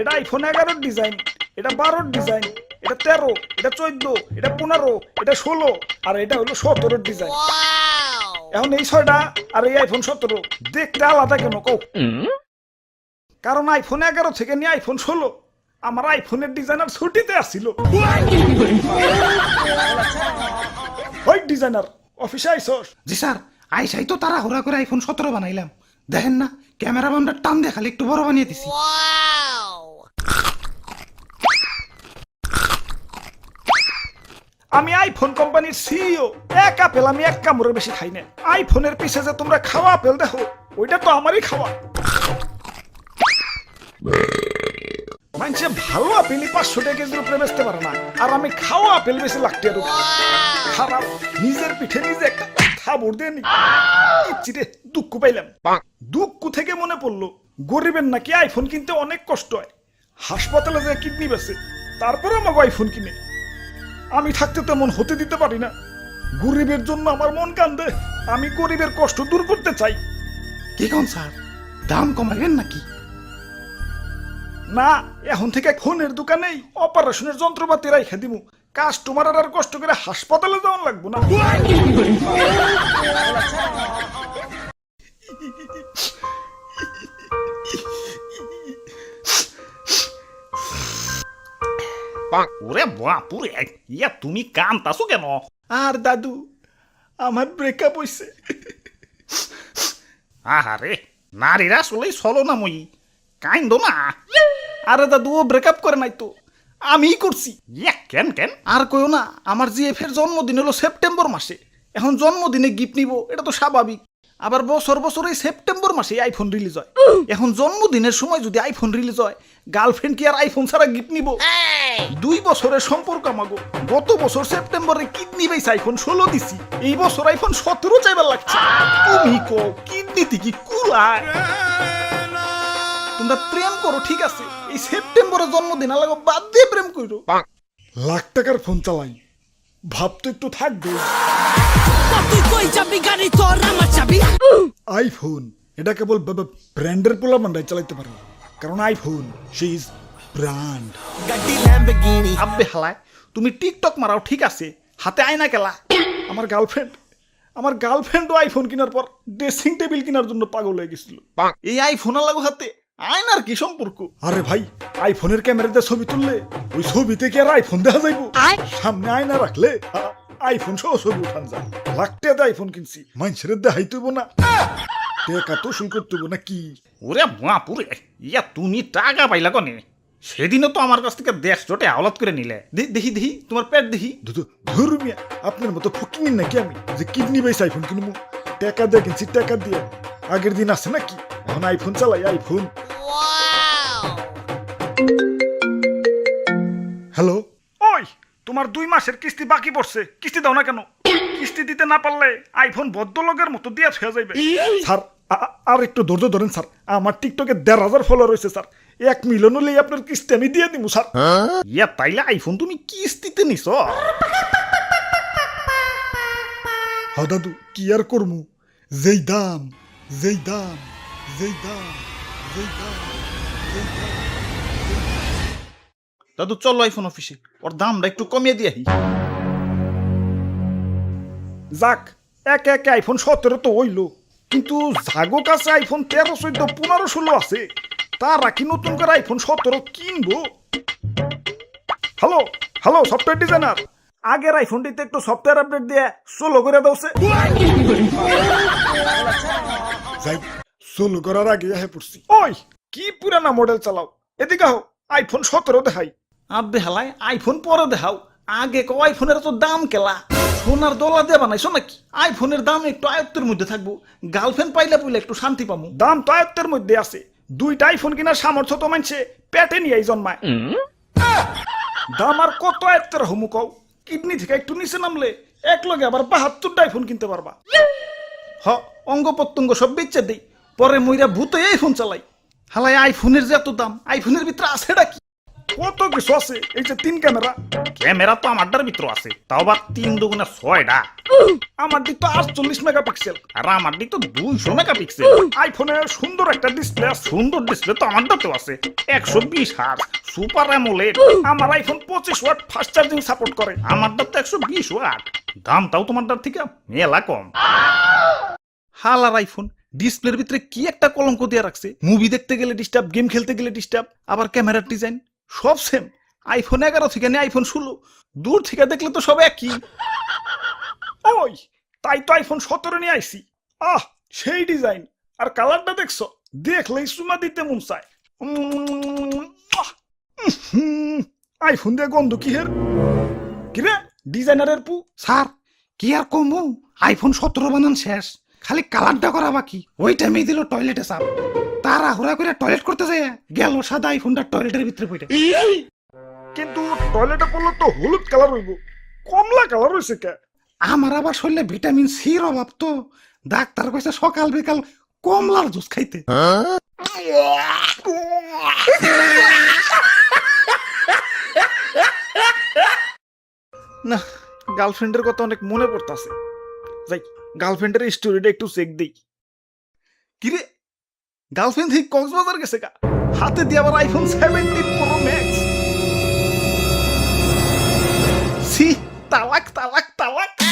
এটা iPhone 11 design, এটা 12 design, এটা 13, এটা 14, এটা 15, এটা 16 আর এটা হলো 17 ডিজাইন। এখন এই 6টা আর এই আইফোন 17 দেখতে আলাদা কেন কও? কারণ আইফোন 11 থেকে নিয়ে আইফোন 16 আমার আইফোনের ডিজাইনার ছুটিতে আসছিল। ওই ডিজাইনার অফিসে আইছস? জি স্যার, আইসাই তো তারা হুড়া করে আইফোন 17 বানাইলাম। দেখেন না ক্যামেরা বামটা টান দিয়ে খালি একটু বড় বানিয়ে দিছি। আমি আইফোন কোম্পানির সিইও, এক আপেল আমি এক কামড়ের বেশি খাই না। আইফোনের পিছে যে তোমরা খাওয়া আপেল দেখো ওইটা তো আমারই খাওয়া। মানুষে ভালো আপেলই 500 টাকা কেজির উপরে বেচতে পারে না, আর আমি খাওয়া আপেল বেশি লাগতে আর খারাপ। নিজের পিঠে নিজে একটা থাবড় দিয়ে নি চিরে দুঃখ পাইলাম। দুঃখ থেকে মনে পড়লো গরিবের নাকি আইফোন কিনতে অনেক কষ্ট হয়। হাসপাতালে যে কিডনি বেচে তারপরে আমাকে আইফোন কিনে। আমি থাকতে তেমন হতে দিতে পারি না। গরিবের জন্য আমার মন কান্দে। আমি গরিবের কষ্ট দূর করতে চাই। কি কোন স্যার, দাম কমাবেন নাকি? না, এখন থেকে ফোনের দোকানেই অপারেশনের যন্ত্রপাতি রাইখা দিমু। কাস্টমার আর কষ্ট করে হাসপাতালে যাওয়ান লাগবো না। ওরে বাপুরে, ইয়া তুমি কান্তাছো কেন? আর দাদু, আমার ব্রেকআপ হইছে। আহারে, নারীরা আসলেই চলো না মই, কাইন্দ না। আরে দাদু, ও ব্রেকআপ করে নাই তো, আমিই করছি। ইয়া কেন কেন? আর কইও না, আমার জিএফের জন্মদিন হলো সেপ্টেম্বর মাসে। এখন জন্মদিনে গিফট নিব, এটা তো স্বাভাবিক। আবার বছর বছর এই সেপ্টেম্বর মাসে আইফোন রিলিজ হয়। এখন জন্মদিনের সময় যদি আইফোন রিলিজ হয়, গার্লফ্রেন্ড কি আর আইফোন ছাড়া গিফট নিব? 2 বছরের সম্পর্ক আমাগো। গত বছর সেপ্টেম্বরে কিডনি বেস আইফোন 16 দিছি, এই বছর আইফোন 17 চাইবার লাগছে। তুমি কো কিডনিতে কি কুলায়? তোমরা প্রেম করো ঠিক আছে, এই সেপ্টেম্বরের জন্মদিন আলাগো বাদ দিয়ে প্রেম করো। লাখ টাকার ফোন চালাই, ভাব তো একটু থাকবে। আইফোন এটা কেবল ব্র্যান্ডের পোলা বান্ডাই চালাইতে পারে, কারণ আইফোন সে ইজ ব্র্যান্ড। আব্বে হালায়, তুমি টিকটক মারাও ঠিক আছে, হাতে আয়না কেলা। আমার গার্লফ্রেন্ডও আইফোন কেনার পর ড্রেসিং টেবিল কেনার জন্য পাগল হয়ে গেছিল। এই আইফোন লাগো হাতে আয়নার কি সম্পর্ক? আরে ভাই, আইফোনের ক্যামেরাতে ছবি তুললে ওই ছবিতে কি আর আইফোন দেখা যাইব? সামনে আয়না রাখলে আইফোন সহ ছবি উঠান যায়। লাখটা আইফোন কিনছি, মানুষের দেখাই তৈব না, টাকা তো শুল করতে না কি? ওরে বাপুরে, ইয়া তুমি টাকা পাইলা কনে? সেদিনও তো আমার কাছ থেকে 150 আওলাদ করে নিলে। দেখি তোমার পেট দেখি। ধর্মিয়া, আপনার মতো ফকিং নাকি আমি যে কিডনি বেস আইফোন কিনবো? টাকা দিয়ে কিনছি, টাকা দিয়ে। আগের দিন আছে নাকি? এখন আইফোন চালাই, আইফোন। হ্যালো, ওই তোমার 2 মাসের কিস্তি বাকি পড়ছে, কিস্তি দাও না কেন? কিস্তি দিতে না পারলে আইফোন ভদ্রলোকের মতো দিয়া ছুঁয়া যাইবে। স্যার আর একটু ধৈর্য ধরেন স্যার, আমার টিকটকে 1,500 ফলোয়ার রয়েছে স্যার। 1 মিলিয়ন হলেই আপনার কিস্তি আমি দিয়ে দিব স্যার। ইয়া তাইলে আইফোন তুমি কিস্তিতে নিছ? হ্যাঁ দাদু, কি আর করমু? যেই দাম। দাদু চলো আইফোন অফিসে, ওর দামটা একটু কমিয়ে দিয়ে। যাক, একে আইফোন 17 তো হইল, কিন্তু জাগো কাছে আইফোন 13, 14, 15, 16 আছে। তারা কি নতুন করে আইফোন 17 কিনবো? হ্যালো সফটওয়্যার ডিজাইনার, আগের আইফোনটিতে একটু সফটওয়্যার আপডেট দিয়ে সোলো করে দাওছে। সোলো করার আগে পড়ছি। ওই কি পুরানা মডেল চালাও, এদিকে আও, আইফোন 17 দেখাই। আব্বে হালাই, আইফোন পরে দেখাও, আগে কো আইফোনের তো দাম কেলা। সোনার দলা দিয়ে বানাইছো নাকি? আইফোনের দাম একটু আয়ত্তের মধ্যে থাকবো, গার্লফ্রেন্ড পাইলে পুইলে একটু শান্তি পাবো। দাম তো আয়ত্তের মধ্যে আছে, 2টা আইফোন কেনার সামর্থ্য তো মানছে পেটে নিয়ে জন্মায়। দাম আর কত আয়ত্তের হমু কও? কিডনি থেকে একটু নিচে নামলে এক লগে আবার 72টা আইফোন কিনতে পারবা। অঙ্গ প্রত্যঙ্গ সব বেচে দেই, পরে মইরা ভূত আইফোন চালাই। হালাই আইফোনের যে এত দাম, আইফোনের ভিতরে আছেটা কি? কত কিছু আছে, এই যে 3 ক্যামেরা, ক্যামেরা তো আমারটার ভিতর আছে, তাও আবার 3 দুগুণে 6টা। আমার দিক তো 48 মেগাপিক্সেল, আর আমার দিক তো 200 মেগাপিক্সেল। আইফোনে সুন্দর একটা ডিসপ্লে আছে। সুন্দর ডিসপ্লে তো আমারটাতেও আছে, 120 হার্জ সুপার অ্যামোলেড। আমার iPhone 25 watt fast charging support করে। আমারটা তো 120 ওয়াট, দামটাও তোমারটার থেকে মেলা কম। হালার আইফোন ডিসপ্লের ভিতরে কি একটা কলঙ্ক দিয়ে রাখছে, মুভি দেখতে গেলে ডিস্টার্ব, গেম খেলতে গেলে ডিস্টার্ব, আবার ক্যামেরার ডিজাইন সব সেম। আইফোন 11 থেকে নিয়ে আইফোন 16, দূর থেকে দেখলে তো সব একই। ওই তাই তো আইফোন 17 নিয়ে আইছি। আহ সেই ডিজাইন আর কালারটা দেখছো, দেখলেই সুমা দিতে মন চায়। আইফোন দিয়ে গন্ধ কি হের, কিরে ডিজাইনারের পু। স্যার কি আর কমু, আইফোন 17 বানান শেষ, খালি কালারটা করা বাকি। ওই টাইমে দিল টয়লেটে চাপ, তারা হুড়া করে টয়লেট করতে যায়, গেল সাদা আইফোনটা টয়লেটের ভিতরে পড়ে। কিন্তু টয়লেটে পড়লে তো হলুদ কালার হইব, কমলা কালার হইছে কে? আমার আবার শরীরে ভিটামিন সির অভাব তো, ডাক্তার কইছে সকাল বিকাল কমলার জুস খাইতে। না, গার্লফ্রেন্ডের কথা অনেক মনে পড়তাছে। যাই গার্লফ্রেন্ডের স্টোরিটা একটু চেক দেই। কিরে গার্লফ্রেন্ড ঠিক কক্সবাজার গেছে গা, হাতে দিয়ে আবার আইফোন 17 Pro